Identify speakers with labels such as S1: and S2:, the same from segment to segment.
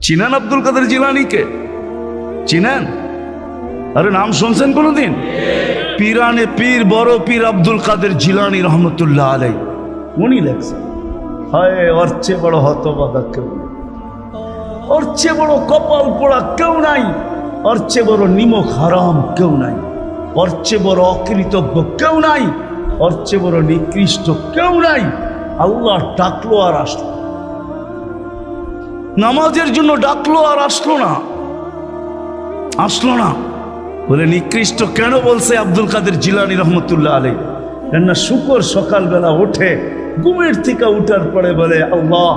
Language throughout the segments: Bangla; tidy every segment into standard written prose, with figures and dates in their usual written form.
S1: চিনেন আব্দুল কাদের জিলানীকে? চিনেন? আরে নাম শুনছেন কোনোদিন? পীরানে পীর বড় পীর আব্দুল কাদের জিলানী রহমতুল্লাহ আলাই উনি লেখছেন, হায় ওর চেয়ে বড় হতভাগা কেউ নেই, ওর চেয়ে বড় কপাল পোড়া কেউ নাই, ওর চেয়ে বড় নিমক হারাম কেউ নাই, ওর চেয়ে বড় অকৃতজ্ঞ কেউ নাই, ওর চেয়ে বড় নিকৃষ্ট কেউ নাই। আল্লাহ ডাকলো আর আসলো, নামাজের জন্য ডাকলো আর আসলো না, আসলো না। বলে নিকৃষ্ট কেন বলছে আব্দুল কাদের জিলানী রহমতুল্লাহ আলাই? কেননা শুকর সকালবেলা ওঠে, ঘুমের থেকে উঠার পরে বলে আল্লাহ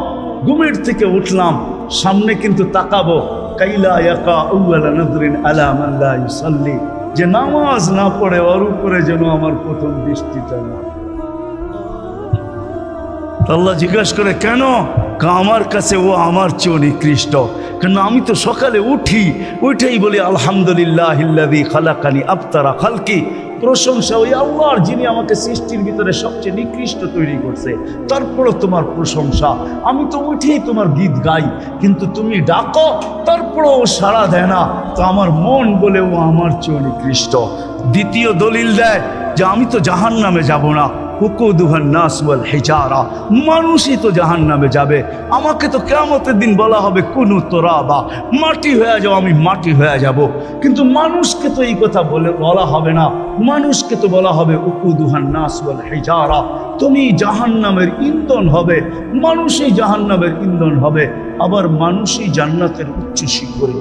S1: ঘুমের থেকে উঠলাম, সামনে কিন্তু তাকাবো, কাইলা ইয়াকা আউয়ালা নজরিন আলা মান লা ইউসাল্লি, যে নামাজ না পড়ে ওর উপরে যেন আমার প্রথম দৃষ্টিটা না। আল্লাহ জিজ্ঞাসা করে কেন? আমার কাছে ও আমার চেয়েও নিকৃষ্ট, কেন আমি তো সকালে উঠেই বলি আলহামদুলিল্লাহিল্লাযী খালাকানি আবতারা খালকি, প্রশংসা ওই আল্লাহর যিনি আমাকে সৃষ্টির ভিতরে সবচেয়ে নিকৃষ্ট তৈরি করছে, তারপরও তোমার প্রশংসা। আমি তো উঠেই তোমার গীত গাই, কিন্তু তুমি ডাকো তারপরও ও সাড়া দেয় না, তো আমার মন বলে ও আমার চেয়েও নিকৃষ্ট। দ্বিতীয় দলিল দেয় যে আমি তো জাহান্নামে যাব না, হুকুদুহান নাস ওয়াল হিজারা, মানুষই তো জাহান্নামে যাবে, আমাকে তো কিয়ামতের দিন বলা হবে কুনু তুরাবা, মাটি হয়ে যাও, আমি মাটি হয়ে যাব। কিন্তু মানুষকে তো এই কথা বলা হবে না, মানুষকে তো বলা হবে হুকুদুহান নাস ওয়াল হিজারা, তুমি জাহান্নামের ইন্ধন হবে, মানুষই জাহান্নামের ইন্ধন হবে, আবার মানুষই জান্নাতের উচ্চ শিখরে।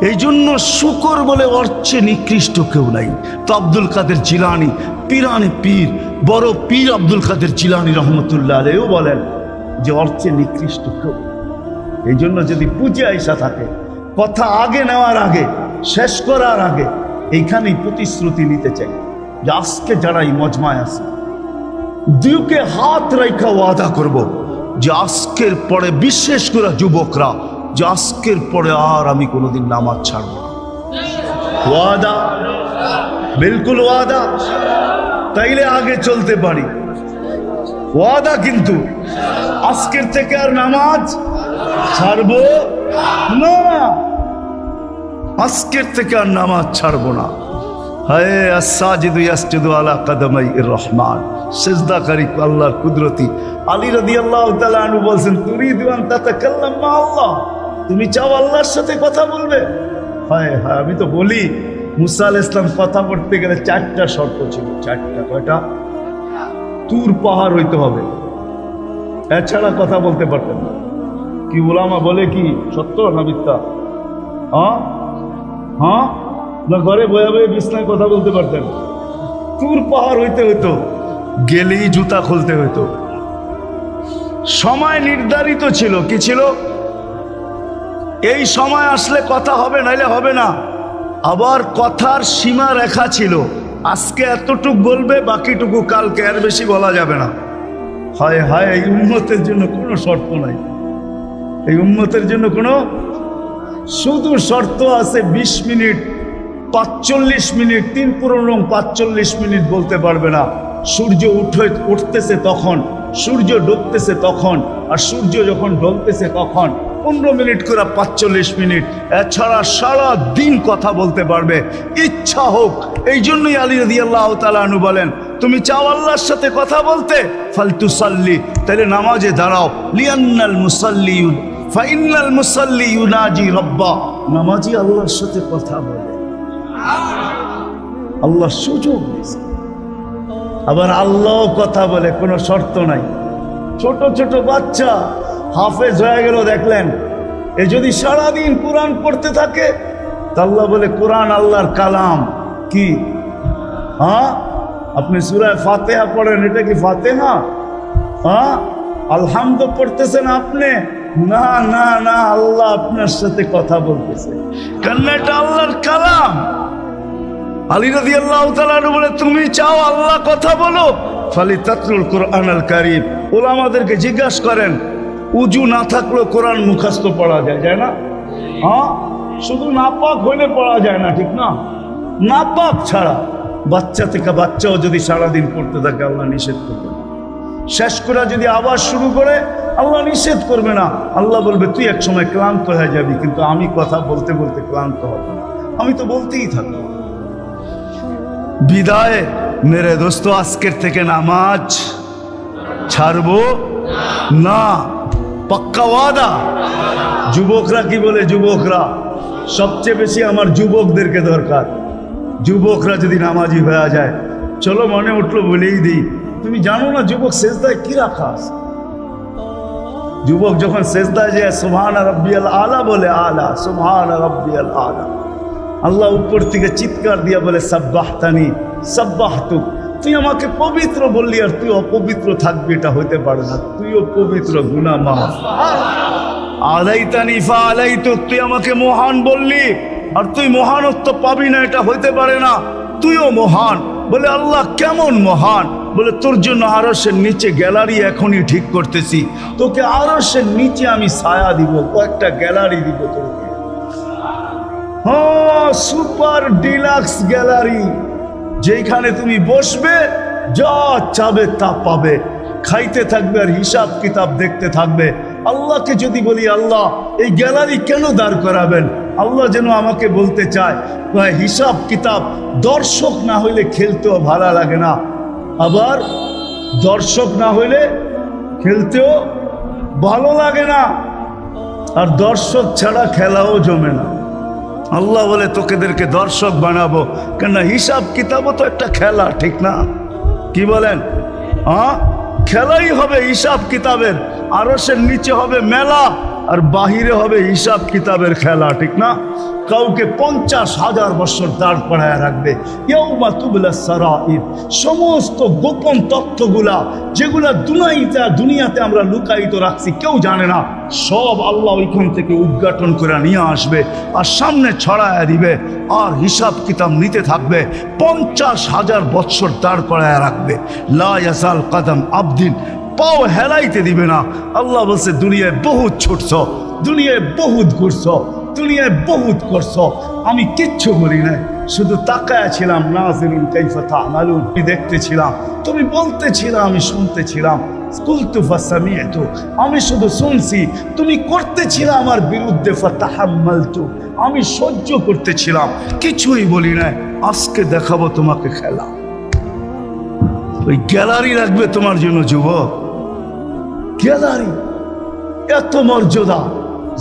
S1: এই জন্য শুকর বলে অর্চে নিকৃষ্ট কেউ নাই। তো আব্দুল কাদের জিলানী পীরানে পীর বড় পীর আব্দুল কাদের জিলানী রহমতুল্লাহ আলাইহিও বলেন যে অর্চে নিকৃষ্ট কেউ। এই জন্য যদি পুজো আইসা থাকে, কথা আগে নেওয়ার আগে, শেষ করার আগে এইখানেই প্রতিশ্রুতি নিতে চাই যে আজকে যারা এই মজমায় আছে দুকে হাত রেখা ওয়াদা করব যে আজকের পরে, বিশেষ করে যুবকরা, যে আজকের পরে আর আমি কোনোদিন নামাজ ছাড়ব না। ওয়াদা, বিলকুল ওয়াদা, তাইলে আগে চলতে পারি। ওয়াদা কিন্তু আজকের থেকে আর নামাজ ছাড়বো না, আজকের থেকে আর নামাজ ছাড়বো না। হায় আস-সাজিদু ইয়াসজুদু আলা কাদামাইর রহমান, সিজদাকারী আল্লাহর কুদরতি। আলী রাদিয়াল্লাহু তাআলা আনহু বলছেন তুরিদু আন তাতাকাল্লাম মা আল্লাহ, তুমি চাও আল্লাহর সাথে কথা বলবে? হায় হায়, আমি তো বলি মুসা আলাইহিস সালাম কথা বলতে গেলে 4টা শর্ত ছিল। 4টা, কয়টা? তুর পাহাড় হইতে হবে, এছাড়া কথা বলতে পারতেন না। কি উলামা বলে কি সত্য না মিথ্যা? হ্যাঁ হ্যাঁ, না ঘরে বয়ে বয়ে বিছনায় কথা বলতে পারতেন? তুর পাহাড় হইতে হইতো, গেলেই জুতা খুলতে হইতো। সময় নির্ধারিত ছিল, কি ছিল? এই সময় আসলে কথা হবে, নাইলে হবে না। আবার কথার সীমা রেখা ছিল, আজকে এতটুক বলবে, বাকিটুকু কালকে, আর বেশি বলা যাবে না। হায় হায়, এই উম্মতের জন্য কোনো শর্ত নাই, এই উম্মতের জন্য কোনো শুধু শর্ত আছে 20 মিনিট, 45 মিনিট, 3 পূরণ 45 মিনিট বলতে পারবে না। সূর্য উঠতেছে তখন, সূর্য ডুবতেছে তখন, আর সূর্য যখন ঢলতেছে তখন 15 মিনিট করে 45 মিনিট, এছাড়া সারা দিন কথা বলতে পারবে, ইচ্ছা হোক। এই জন্যই আলী রাদিয়াল্লাহু তাআলা আনহু বলেন তুমি চাও আল্লাহর সাথে কথা বলতে, ফালতুসাল্লি, তাহলে নামাজে দাঁড়াও। লিয়ান্নাল মুসাল্লি ফাইন্নাল মুসাল্লি ইউনাজি রাব্বা, নামাজি আল্লাহর সাথে কথা বলে, আল্লাহ সুযোগ দিয়েছে। আবার আল্লাহ কথা বলে, কোনো শর্ত নাই। ছোট ছোট বাচ্চা হাফেজ হয়ে গেল, দেখলেন, এ যদি সারাদিন কোরআন পড়তে থাকে, তা আল্লাহ বলে কোরআন আল্লাহর কালাম। কি? হ্যাঁ, আপনি সূরা ফাতিহা পড়েন, এটা কি ফাতিহা? হ্যাঁ, আলহামদু পড়তেছেন আপনি, না না না, আল্লাহ আপনার সাথে কথা বলতেছে, কারণ এটা আল্লাহর কালাম। আলী রাদিয়াল্লাহু তাআলা বলে তুমি চাও আল্লাহ কথা বলো, ফালিতাতলুল কুরআনাল কারীম। উলামাদেরকে জিজ্ঞাসা করেন, উজু না থাকলেও কোরআন মুখস্থ পড়া যায়, যায় না? হ্যাঁ, শুধু নাপাক হইলে পড়া যায় না, ঠিক না? নাপাক ছাড়া বাচ্চা থেকে বাচ্চাও যদি সারাদিন পড়তে থাকে, আল্লাহ নিষেধ করবে। শেষ করে যদি আবার শুরু করে আল্লাহ নিষেধ করবে না। আল্লাহ বলবে তুই এক সময় ক্লান্ত হয়ে যাবি, কিন্তু আমি কথা বলতে বলতে ক্লান্ত হব না, আমি তো বলতেই থাকবো। বিদায় মেরে দোস্ত, আজকের থেকে নামাজ ছাড়বো না, পাক্কা ওয়াদা। যুবকরা কি বলে? যুবকরা সবচেয়ে বেশি আমার যুবকদেরকে দরকার। যুবকরা যদি নামাজি হয়ে যায়, চলো মনে উঠলো বলেই দিই, তুমি জানো না যুবক সেজদায় কি রাখা আছে? যুবক যখন সেজদায় যায় সুবহান রাব্বিয়াল আলা বলে, আলা সুবহান রাব্বিয়াল আলা, আল্লাহ উপর থেকে চিৎকার দিয়া বলে সাব্বাহতানি সাব্বাহতুক, তুই আমাকে পবিত্র বললি আর তুই অপবিত্র থাকবি, এটা হতে পারে না, তুইও পবিত্র, গুনাহ মাফ। আলাইতানি ফা আলাইতুক, তুই আমাকে মহান বললি আর তুই মহানত্ব পাবি না, এটা হইতে পারে না, তুইও মহান। বলে আল্লাহ কেমন মহান? বলে তোর জন্য আরশের নিচে গ্যালারি এখনই ঠিক করতেছি, তোকে আরশের নিচে আমি ছায়া দিব, কয়েকটা গ্যালারি দিব তোকে। হ্যাঁ, সুপার ডিলাক্স গ্যালারি, যেখানে তুমি বসবে যা চাবে তা পাবে, খাইতে থাকবে আর হিসাব কিতাব দেখতে থাকবে। আল্লাহকে যদি বলি আল্লাহ এই গ্যালারি কেন দাঁড় করাবেন, আল্লাহ যেন আমাকে বলতে চায় হিসাব কিতাব, দর্শক না হইলে খেলতেও ভালো লাগে না, আবার দর্শক না হইলে খেলতেও ভালো লাগে না, আর দর্শক ছাড়া খেলাও জমে না। আল্লাহ বলে তোকেদেরকে দর্শক বানাবো, কেন হিসাব কিতাবও তো একটা খেলা, ঠিক না? কি বলেন? হ্যাঁ, খেলাই হবে হিসাব কিতাবের, আরশের নিচে হবে মেলা আর বাহিরে হবে হিসাব কিতাবের খেলা, ঠিক না? কাউকে 50,000 বছর দাঁড় করায় রাখবে। ইয়াউমা তুবলা সারাইর, সমস্ত গোপন তথ্যগুলা যেগুলা দুনিয়াতে আমরা লুকায়িত রাখছি, কেউ জানে না, সব আল্লাহ ওইখান থেকে উদ্ঘাটন করে নিয়ে আসবে আর সামনে ছড়ায় দিবে, আর হিসাব কিতাব নিতে থাকবে। 50,000 বছর দাঁড় করায় রাখবে। লা ইয়াসাল কদম আবদিন, পাও হেলাইতে দিবে না। আল্লাহ বলছে দুনিয়ায় বহুত ছুটছ, দুনিয়ায় বহুত ঘুরছ, দুনিয়ায় বহুত করছ, আমি কিচ্ছু বলি নাই, শুধু তাকায়া ছিলাম। নাজিরুন কাইফা তা'মালুন, আমি দেখতেছিলাম, তুমি বলতেছিলাম, আমি শুনতেছিলাম। কুলতু ফাসামি'তু, আমি শুধু শুনছি, তুমি করতেছিলাম আমার বিরুদ্ধে। ফাতাহাম্মালতু, আমি সহ্য করতেছিলাম, কিছুই বলি নাই। আজকে দেখাবো তোমাকে খেলা। ওই গ্যালারি রাখবে তোমার জন্য যুবক, গ্যালারি, এত মর্যাদা।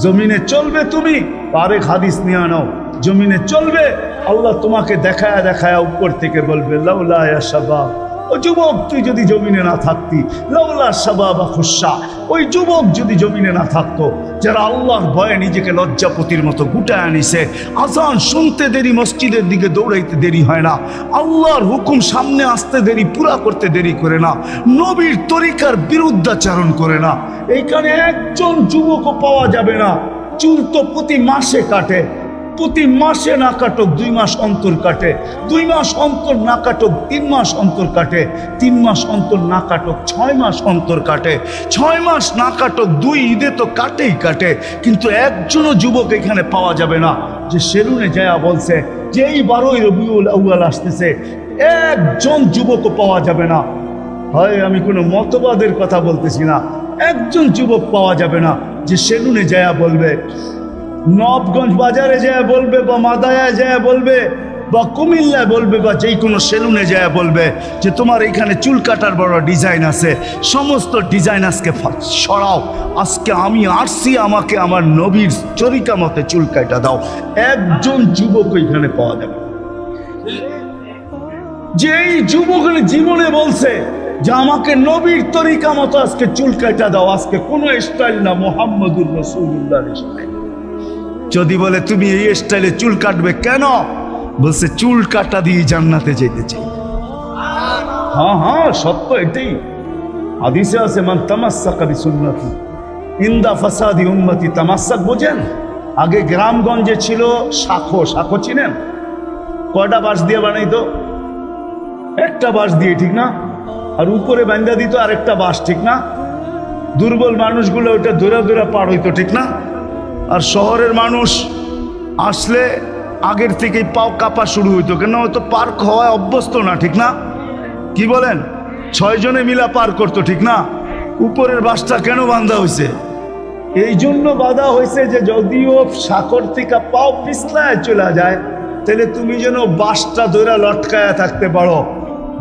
S1: জমিনে চলবে তুমি, আরেক হাদিস নিয়ে নাও, জমিনে চলবে, আল্লাহ তোমাকে দেখায়া দেখায়া উপর থেকে বলবে লাউলা ইয়া শাবাব, ও যুবক তুই যদি জমিনে না থাকতি, লাউলা শাবাবা খুশা, ওই যুবক যদি জমিনে না থাকতো, যারা আল্লাহর ভয়ে নিজেকে লজ্জাপতির মতো গুটায় আনিছে, আজান শুনতে দেরি, মসজিদের দিকে দৌড়াইতে দেরি হয় না, আল্লাহর হুকুম সামনে আসতে দেরি, পুরা করতে দেরি করে না, নবীর তরিকার বিরুদ্ধাচারণ করে না, এইখানে একজন যুবকও পাওয়া যাবে না। চুল তো প্রতি মাসে কাটে, প্রতি মাসে না কাটক 2 মাস অন্তর কাটে, 2 মাস অন্তর না কাটক 3 মাস অন্তর কাটে, 3 মাস অন্তর না কাটক 6 মাস অন্তর কাটে, 6 মাস না কাটক 2 ঈদে তো কাটেই কাটে। কিন্তু একজনও যুবক এখানে পাওয়া যাবে না যে সেলুনে যায়া বলছে যে এই 12ই রবিউল আউয়াল আসতেছে, একজন যুবকও পাওয়া যাবে না। হয় আমি কোনো মতবাদের কথা বলতেছি না, একজন যুবক পাওয়া যাবে না যে সেলুনে যায়া বলবে, নবগঞ্জ বাজারে যায় বলবে, বা মাদায়ায় যায় বলবে, বা কুমিল্লায় বলবে, বা যেই কোনো সেলুনে যায় বলবে যে তোমার এখানে চুল কাটার বড় ডিজাইন আছে, সমস্ত ডিজাইন আজকে সরাও, আজকে আমি আসছি, আমাকে আমার নবীর চরিকা মতে চুল কাটা দাও। একজন যুবক এখানে পাওয়া যাবে। যেই যুবক জীবনে বলছে যে আমাকে নবীর তরিকা মতো আজকে চুল কাটা দাও, আজকে কোনো স্টাইল না, মুহাম্মদুর রাসূলুল্লাহর স্টাইল। যদি বলে তুমি এই স্টাইলে চুল কাটবে কেন, বলছে চুল কাটা দিয়ে জান্নাতে যেতে চাই। হ্যাঁ হ্যাঁ, সত্য এটাই, হাদিসে আছে মান তামাসসাকা বিসুন্নতি ইনদা ফাসাদি উম্মতি। তামাসসাক বোঝেন? আগে গ্রামগঞ্জে ছিল শাখো, শাখো চিনেন? কয়টা বাঁশ দিয়ে বানাইতো? একটা বাঁশ দিয়ে, ঠিক না? আর উপরে বান্ধা দিত আরেকটা বাঁশ, ঠিক না? দুর্বল মানুষগুলো ওটা ধরে ধরে পার হইতো, ঠিক না? আর শহরের মানুষ আসলে আগের থেকেই পাও কাঁপা শুরু হইতো, কেন হয়তো পার্ক হওয়ায় অভ্যস্ত না, ঠিক না? কি বলেন? 6 জনে মিলা পার করতো, ঠিক না? উপরের বাসটা কেন বাঁধা হয়েছে? এই জন্য বাঁধা হয়েছে যে যদিও সাকর থেকে পাও পিছলায় চলে যায়, তাহলে তুমি যেন বাসটা ধরে লটকায়া থাকতে পারো।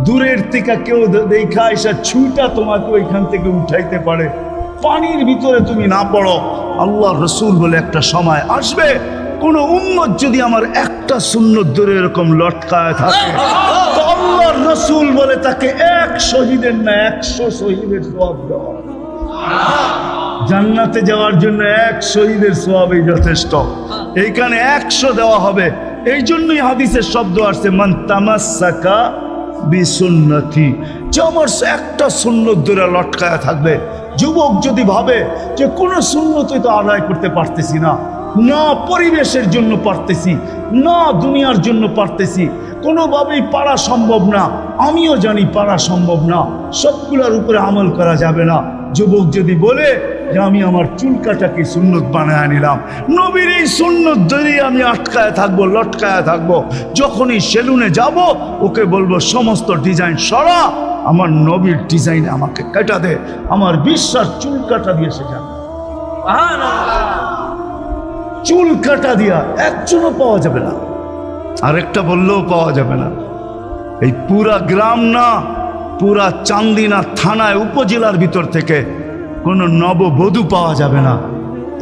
S1: দূরের থেকে কেউ দেখা এসে ছুঁটা তোমাকে ওইখান থেকে উঠাইতে পারে, পানির ভিতরে তুমি না পড়ো। আল্লাহ রসুল বলে একটা সময় আসবে, কোন উম্মত যদি আমার একটা সুন্নত ধরে এরকম লটকায় থাকে, তো আল্লাহ রসুল বলে তাকে 1 শহীদের না 100 শহীদের সওয়াব দেওয়া। জান্নাতে যাওয়ার জন্য 1 শহীদের সওয়াবই যথেষ্ট, এইখানে 100 দেওয়া হবে। এই জন্যই হাদিসের শব্দ আসছে মান তামাসসাকা বিসুন্নতি, যে আমার একটা সুন্নত ধরে লটকায়া থাকবে। যুবক যদি ভাবে যে কোনো সুন্নতই তো আদায় করতে পারতেছি না, না পরিবেশের জন্য পারতেছি, না দুনিয়ার জন্য পারতেছি, কোনোভাবেই পারা সম্ভব না, আমিও জানি পারা সম্ভব না, সবগুলোর উপরে আমল করা যাবে না। যুবক যদি বলে যে আমি আমার চুল কাটাকে সুন্নত বানায় নিলাম, নবীর এই সুন্নত ধরে আমি আটকায় থাকবো, লটকায় থাকবো, যখনই সেলুনে যাব ওকে বলবো সমস্ত ডিজাইন সরা, আমার নবীর ডিজাইনে আমাকে কাটা দে। আমার বিশ্বাস চুল কাটা দিয়ে সে যাবে, চুল কাটা দিয়া একজনও পাওয়া যাবে না, আরেকটা বললেও পাওয়া যাবে না। এই পুরা গ্রাম না, পুরা চান্দিনা থানায় উপজেলার ভিতর থেকে কোনো নববধূ পাওয়া যাবে না।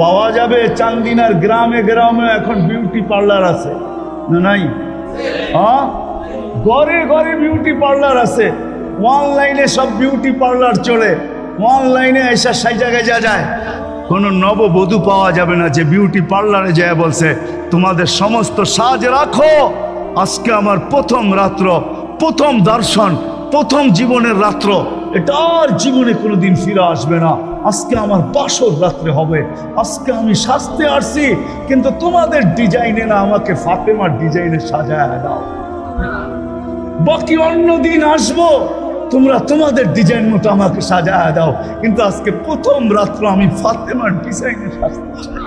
S1: পাওয়া যাবে চান্দিনার গ্রামে গ্রামে এখন বিউটি পার্লার আছে না নাই? হ্যাঁ, ঘরে ঘরে বিউটি পার্লার আছে, অনলাইনে সব বিউটি পার্লার চলে, অনলাইনে এসে সেই জায়গায় যায়। কোনো নববধূ পাওয়া যাবে না যে বিউটি পার্লারে যায় বলছে তোমাদের সমস্ত সাজ রাখো, আজকে আমার প্রথম রাত্র, প্রথম দর্শন, প্রথম জীবনের রাত্র, এটা আর জীবনে কোনোদিন ফিরে আসবে না। আজকে আমার বাসর রাত্রে হবে, আজকে আমি সাজতে আসছি, কিন্তু তোমাদের ডিজাইনে না, আমাকে ফাতেমার ডিজাইনে সাজায় দাও। বাকি অন্য দিন আসবো, তোমরা তোমাদের ডিজাইন মতো আমাকে সাজায় দাও, কিন্তু আজকে প্রথম রাত্র আমি ফাতেমার ডিজাইনে সাজতে চাই।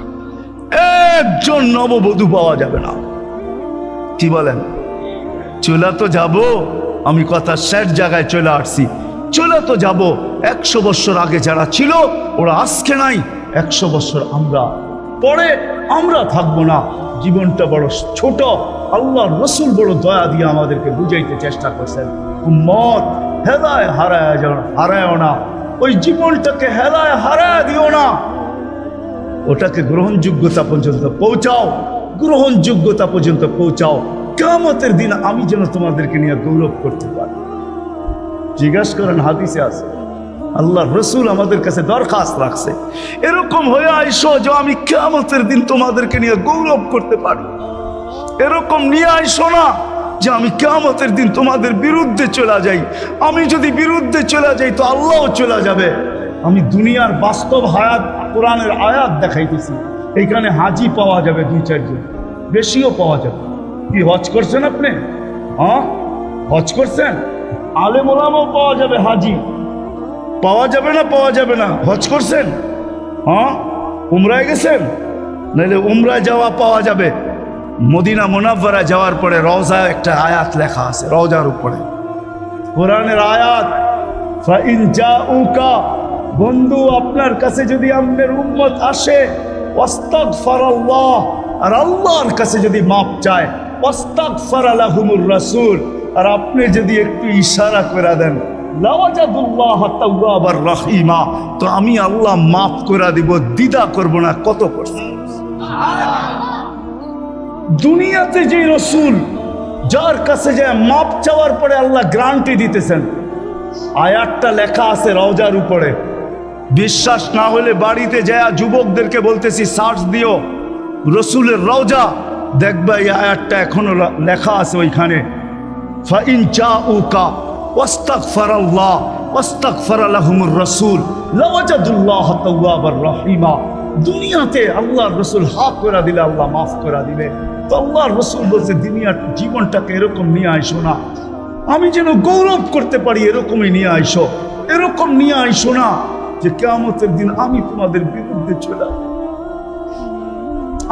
S1: একজন নববধূ পাওয়া যাবে না। কি বলেন? চলে তো যাব, আমি কথা শেষ জায়গায় চলে আসছি, চলে তো যাব। 100 বছর আগে যারা ছিল ওরা আজকে নাই, 100 বছর আমরা পরে আমরা থাকবো না। জীবনটা বড় ছোট, আল্লাহ রসুল বড় দয়া দিয়ে আমাদেরকে বুঝাইতে চেষ্টা করছেন, উম্মত হেদায় হারায় না, ওই জীবনটাকে হেদায় হারায় দিও না, ওটাকে গ্রহণযোগ্যতা পর্যন্ত পৌঁছাও, গ্রহণযোগ্যতা পর্যন্ত পৌঁছাও। কিয়ামতের দিন আমি যেন তোমাদেরকে নিয়ে গৌরব করতে পারি। জিজ্ঞাসা করেন, হাদিসে আছে, আল্লাহ রসুল আমাদের কাছে দরখাস্ত রাখছে, এরকম হয়ে আইসো যে আমি কিয়ামতের দিন তোমাদেরকে নিয়ে গৌরব করতে পারি। এরকম নিয়ে আইসো না যে আমি কিয়ামতের দিন তোমাদের বিরুদ্ধে চলে যাই। আমি যদি বিরুদ্ধে চলে যাই তো আল্লাহও চলে যাবে। আমি দুনিয়ার বাস্তব হায়াত, কোরআনের আয়াত দেখাইতেছি, এইখানে হাজি পাওয়া যাবে 2-4 জন, বেশিও পাওয়া যাবে। কি হজ করছেন আপনি? হ্যাঁ, হজ করছেন? আলেম ওলামাও পাওয়া যাবে, হাজি পাওয়া যাবে না? পাওয়া যাবে না? হজ করছেন? হ্যাঁ, উমরায় গেছেন? নাহলে উমরায় যাওয়া পাওয়া যাবে। মদিনা মুনাওয়ারা যাওয়ার পরে রওজায় একটা আয়াত লেখা আছে, রওজার উপরে কোরআনের আয়াত, ফাইন জাউকা, বন্ধু আপনার কাছে যদি আপনার উম্মত আসে, ওয়াস্তাগফারাল্লাহ, আর আল্লাহর কাছে যদি মাপ চায়, ওয়াস্তাগফারা লাহুমুর রাসূল, আর আপনি যদি একটু ইশারা করে দেন, লাওয়াজাদুল্লাহ তাওয়াবার রহিমা, তো আমি আল্লাহ মাফ করে দিব, দ্বিধা করব না। কত করছে দুনিয়াতে যে রসুল, যার কাছে যায় মাপ চাওয়ার পরে আল্লাহ গ্যারান্টি দিতেছেন, আয়াতটা লেখা আছে রওজার উপরে। বিশ্বাস না হলে বাড়িতে যায় যুবকদেরকে বলতেছি সার্চ দিও রসুলের রওজা, দেখবা এই আয়াতটা এখনো লেখা আছে ওইখানে, ফাইন জাউকা ওয়াস্তাগফারাল্লাহ ওয়াস্তাগফারা লাহুমুর রাসূল লাওয়াজাদুল্লাহ তাওয়াবার রহিমা। দুনিয়াতে আল্লাহর রসুল হাত করে দিলে আল্লাহ মাফ করে দিবে। তো আল্লাহর রসুল বলছে দুনিয়ার জীবনটাকে এরকম নিয়ে আইসো না, আমি যেন গৌরব করতে পারি, এরকমই নিয়ে আইসো। এরকম নিয়ে আইসো না যে কিয়ামতের দিন আমি তোমাদের বিরুদ্ধে চলে যাই।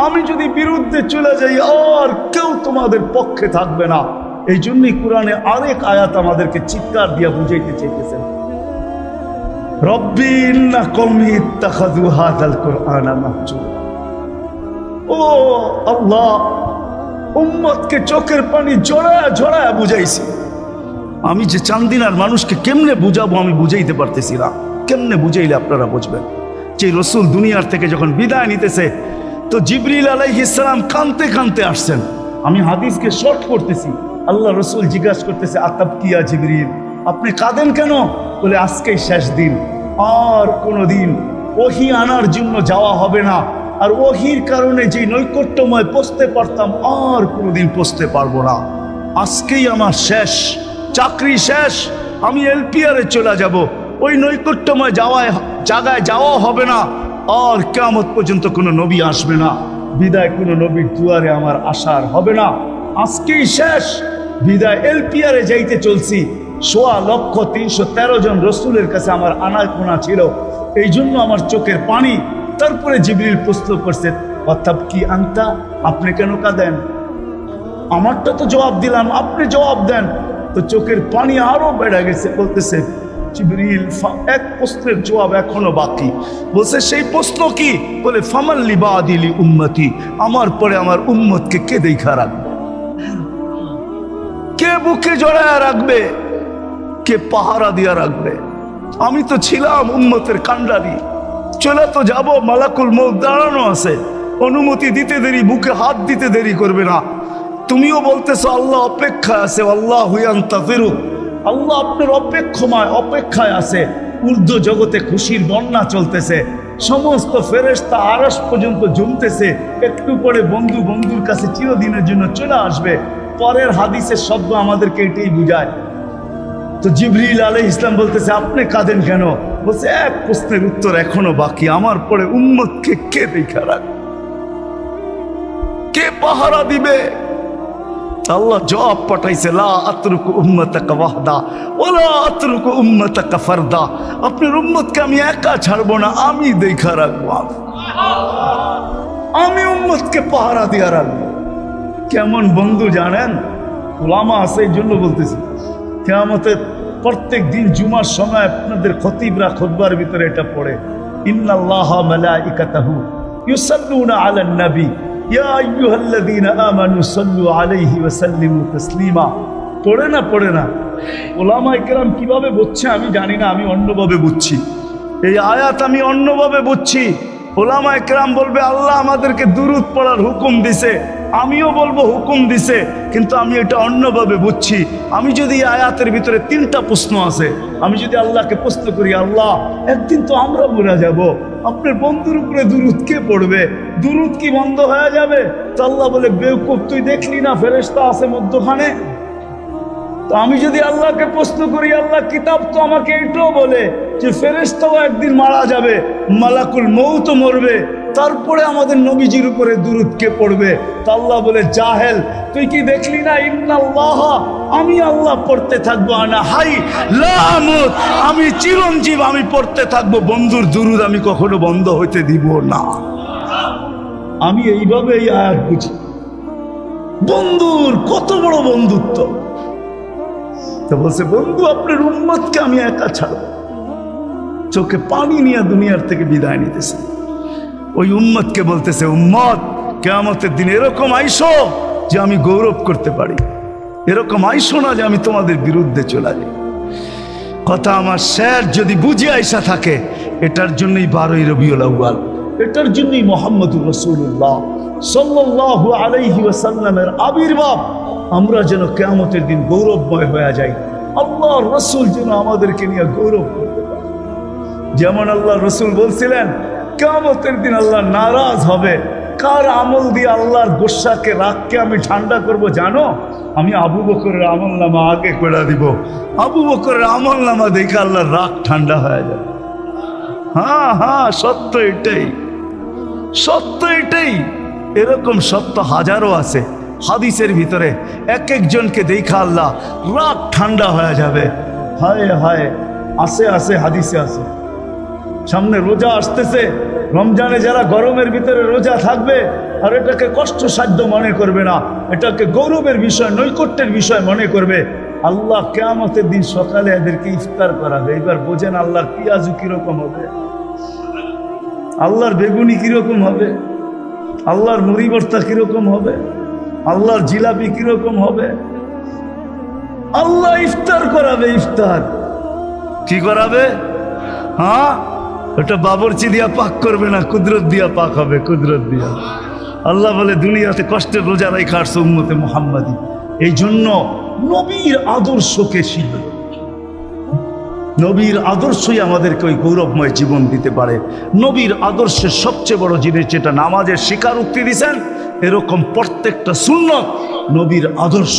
S1: আমি যদি বিরুদ্ধে চলে যাই আর কেউ তোমাদের পক্ষে থাকবে না। এই জন্যই কোরআনে আরেক আয়াত আমাদেরকে চিৎকার দিয়ে বুঝাইতে চাইতেছেন, রব্বি ইন্না কওমি ইত্তাখাযু হাযাল কুরআনা মাহজুরা। ও আল্লাহ, উম্মতকে চোখের পানি জড়ায়া জড়ায়া বুঝাইছি। আমি যে চান্দিনার মানুষকে কেমনে বুঝাবো আমি বুঝাইতে পারতেছি না। কেমনে বুঝাইলে আপনারা বুঝবেন? যে রসুল দুনিয়ার থেকে যখন বিদায় নিতেছে তো জিবরিল আলাইহিস সালাম কাঁদতে কাঁদতে আসছেন। আমি হাদিসকে শর্ট করতেছি। আল্লাহ রসুল জিজ্ঞাসা করতেছে, আতাবকিয়া জিবরিল, আপনি কাঁদেন কেন? বলে আজকেই শেষ দিন, আর কোনোদিন ওহী আনার জন্য যাওয়া হবে না, আর ওহীর কারণে যে নৈকট্যময় পৌঁছতে পারতাম আর কোনোদিন পৌঁছতে পারবো না। আজকেই আমার শেষ, চাকরি শেষ, আমি এলপিআরে চলে যাব, ওই নৈকট্যময় জায়গায় যাওয়া হবে না, আর কিয়ামত পর্যন্ত কোনো নবী আসবে না, বিদায় কোনো নবীর দুয়ারে আমার আসার হবে না। আজকেই শেষ, বিদায় এলপিআরে যাইতে চলছি। ১৬,৩১৩ জন রসুলের কাছে আমার আনাগোনা ছিল, এই জন্য আমার চোখের পানি। তারপরে জিবরিল প্রশ্ন করছে, অর্থাৎ কি আনতা, আপনি কেন কাঁদেন? আমারটা তো জবাব দিলাম, আপনি জবাব দেন। তো চোখের পানি আরো বেড়ে গেছে। বলতেছে জিবরিল, এক প্রশ্নের জবাব এখনো বাকি। বলছে সেই প্রশ্ন কি? বলে ফামাল্লি বাদিলি উম্মতি, আমার পরে আমার উম্মতকে কে দেখা রাখবে, কে বুকে জড়ায়া রাখবে, কে পাহারা দিয়া রাখবে? আমি তো ছিলাম উম্মতের কান্ডারি, চলে তো যাব, মালাকুল মউত দাঁড়ানো আছে, অনুমতি দিতে দেরি, বুকে হাত দিতে দেরি করবে না। তুমিও বলতেছো আল্লাহ অপেক্ষায় আছে, আল্লাহু ইয়ান্তাযিরু, আল্লাহ আপনার অপেক্ষায় আছে। ঊর্ধ্ব জগতে খুশির বন্যা চলতেছে, সমস্ত ফেরেশতা আরশ পর্যন্ত জমতেছে। একটু পরে বন্ধুর কাছে চিরদিনের জন্য চলে আসবে। পরের হাদিসের শব্দ আমাদেরকে এটাই বুঝায়। তো জিবরিল আলাইহিস সালাম বলতেছে, আপনি কাঁদেন কেন? বলছে এক প্রশ্নের উত্তর এখনো বাকি, আমার পরে উম্মতকে কে দেখা রাখবে, কে পাহারা দিবে? আল্লাহ জবাব পাঠাইছে, লা আতরুকু উম্মতাকা ওয়াহদা ওয়ালা আতরুকু উম্মতাকা ফারদা, আপনার উম্মতকে আমি একা ছাড়বো না, আমি দেখা রাখবো, আমি উম্মতকে পাহারা দিয়া রাখবো। কেমন বন্ধু জানেন? উলামা আছে, এই জন্য বলতেছি। কিয়ামতের প্রত্যেক দিন জুমার সময় আপনাদের খতিবরা খুতবার ভিতরে এটা পড়ে, ইন্নাল্লাহা মালাইকাতাহু ইউসাল্লুনা আলান নবী ইয়া আইয়ুহাল্লাযীনা আমানু সাল্লু আলাইহি ওয়া সাল্লিমু তাসলিমা। পড়ে না? উলামায়ে কেরাম কিভাবে বুঝছে আমি জানি না, আমি অন্যভাবে বুঝছি। এই আয়াত আমি অন্যভাবে বুঝছি। উলামায়ে কেরাম বলবে আল্লাহ আমাদেরকে দুরূদ পড়ার হুকুম দিছে, আমিও বলবো হুকুম দিছে, কিন্তু আমি এটা অন্যভাবে বুঝছি। আমি যদি আয়াতের ভিতরে 3টা প্রশ্ন আছে, আমি যদি আল্লাহকে প্রশ্ন করি, আল্লাহ একদিন তো আমরা মরে যাব, আপনার বন্ধুর উপরে দুরূদ কে পড়বে? দুরূদ কি বন্ধ হয়ে যাবে? তো আল্লাহ বলে, বেওকুফ, তুই দেখলি না ফেরেশতা আছে মধ্যখানে? তো আমি যদি আল্লাহকে প্রশ্ন করি, আল্লাহ কিতাব তো আমাকে এটাও বলে যে ফেরেশতাও একদিন মারা যাবে, মালাকুল মউতও মরবে, তারপরে আমাদের নবীজির উপরে দুরূদ কে পড়বে? তা আল্লাহ বলে, জাহেল, তুই কি দেখলি না? ইন্নাল্লাহ, আমি আল্লাহ পড়তে থাকবো, আনা হাই লা আমুত, আমি চিরঞ্জীব, আমি পড়তে থাকবো। বন্ধুর দুরূদ আমি কখনো বন্ধ হইতে দিব না। আমি এইভাবে এই আয়াত বুঝি। বন্ধুর কত বড় বন্ধুত্ব! তো বলছে, বন্ধু আপনার উম্মতকে আমি একা ছাড়ব। চোখে পানি নিয়ে দুনিয়ার থেকে বিদায় নিতেছে। ওই উম্মতকে বলতেছে, উম্মত কিয়ামতের দিন এরকম আইসো যে আমি গৌরব করতে পারি, এরকম আইসো না যে আমি তোমাদের বিরুদ্ধে চলে যাই। কথা আমার শের যদি বুঝে আইসা থাকে, এটার জন্যই 12ই রবিউল আউয়াল, এটার জন্যই মুহাম্মদুর রাসূলুল্লাহ সাল্লাল্লাহু আলাইহি ওয়াসাল্লামের আবির্ভাব। আমরা যেন কিয়ামতের দিন গৌরবময় হয়ে যাই, আল্লাহর রাসূল যেন আমাদেরকে নিয়ে গৌরব করতে পারে। যেমন আল্লাহর রাসূল বলছিলেন, কিয়ামতের দিন আল্লাহ নারাজ হবে। কার আমল দিয়ে আল্লাহর গোসাকে, রাগকে আমি ঠান্ডা করব জানো? আমি আবু বকরের আমল নামা আগে করে দিব। আবু বকরের আমল নামা দেখে আল্লাহর রাগ ঠান্ডা হয়ে যাবে। হ্যাঁ, সত্য এটাই, সত্য এটাই। এরকম সত্য হাজারো আছে হাদিসের ভিতরে। এক একজনকে দেখা আল্লাহ রাগ ঠান্ডা হয়ে যাবে। হায় হায়, আছে হাদিসে আছে। সামনে রোজা আসতেছে, রমজানে যারা গরমের ভিতরে রোজা থাকবে আর এটাকে কষ্টসাধ্য মনে করবে না, এটাকে গৌরবের বিষয়, নৈকট্যের বিষয় মনে করবে, আল্লাহ কিয়ামতের দিন সকালে এদেরকে ইফতার করাবে। এবার বোঝেন আল্লাহর পেঁয়াজু কিরকম হবে, আল্লাহর বেগুনি কিরকম হবে, আল্লাহর মুড়ি ভর্তা কিরকম হবে, আল্লাহর জিলাপি কিরকম হবে। আল্লাহ ইফতার করাবে। ইফতার কি করাবে? হ্যাঁ, ওটা বাবরচি দিয়া পাক করবে না, কুদরত দিয়া পাক হবে, কুদরত দিয়া। আল্লাহ বলে দুনিয়াতে কষ্টের রোজা রাখা আসছে উম্মতে মুহাম্মাদি, এই জন্য নবীর আদর্শকে শিখবে। নবীর আদর্শই আমাদেরকে ওই গৌরবময় জীবন দিতে পারে। নবীর আদর্শের সবচেয়ে বড় জিনিস যেটা নামাজের স্বীকারোক্তি দিয়েছেন, এরকম প্রত্যেকটা সুন্নত নবীর আদর্শ।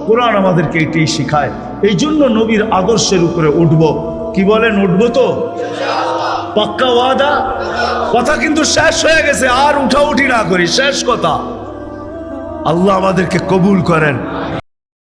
S1: কোরআন আমাদেরকে এটাই শিখায়। এই জন্য নবীর আদর্শের উপরে উঠব। কি বলেন, উঠবো তো? পাক্কা ওয়াদা? কথা কিন্তু শেষ হয়ে গেছে, আর উঠাউঠি না করি, শেষ কথা। আল্লাহ আমাদেরকে কবুল করেন।